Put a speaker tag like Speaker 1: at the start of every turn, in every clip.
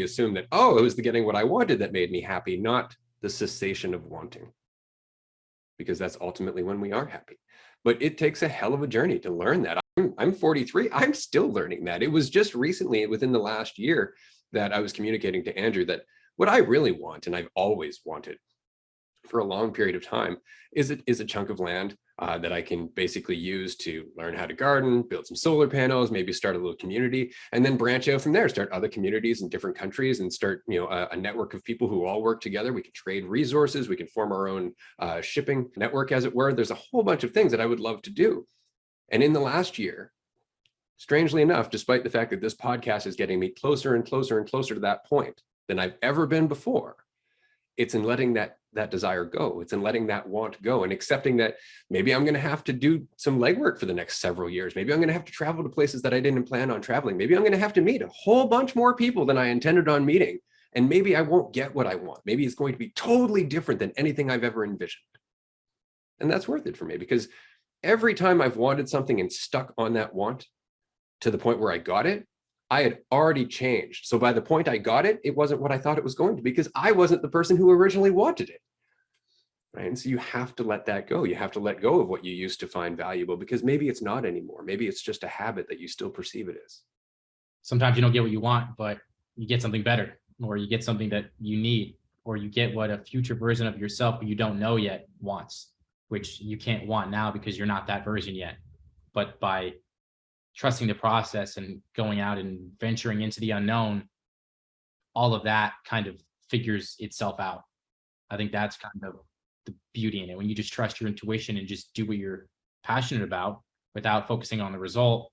Speaker 1: assume that, oh, it was the getting what I wanted that made me happy, not the cessation of wanting, because that's ultimately when we are happy. But it takes a hell of a journey to learn that. I'm 43. I'm still learning that. It was just recently, within the last year, that I was communicating to Andrew that what I really want, and I've always wanted for a long period of time, is a chunk of land that I can basically use to learn how to garden, build some solar panels, maybe start a little community, and then branch out from there, start other communities in different countries, and start a network of people who all work together. We can trade resources, we can form our own shipping network, as it were. There's a whole bunch of things that I would love to do. And in the last year, strangely enough, despite the fact that this podcast is getting me closer and closer and closer to that point than I've ever been before, it's in letting that desire go. It's in letting that want go and accepting that maybe I'm going to have to do some legwork for the next several years. Maybe I'm going to have to travel to places that I didn't plan on traveling. Maybe I'm going to have to meet a whole bunch more people than I intended on meeting. And maybe I won't get what I want. Maybe it's going to be totally different than anything I've ever envisioned. And that's worth it for me, because every time I've wanted something and stuck on that want to the point where I got it, I had already changed. So by the point I got it, it wasn't what I thought it was going to be, because I wasn't the person who originally wanted it. Right? And so you have to let that go. You have to let go of what you used to find valuable, because maybe it's not anymore. Maybe it's just a habit that you still perceive it as.
Speaker 2: Sometimes you don't get what you want, but you get something better, or you get something that you need, or you get what a future version of yourself who you don't know yet wants, which you can't want now because you're not that version yet. But by trusting the process and going out and venturing into the unknown, all of that kind of figures itself out. I think that's kind of the beauty in it. When you just trust your intuition and just do what you're passionate about without focusing on the result,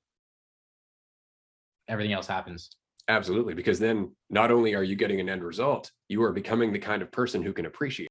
Speaker 2: everything else happens.
Speaker 1: Absolutely, because then not only are you getting an end result, you are becoming the kind of person who can appreciate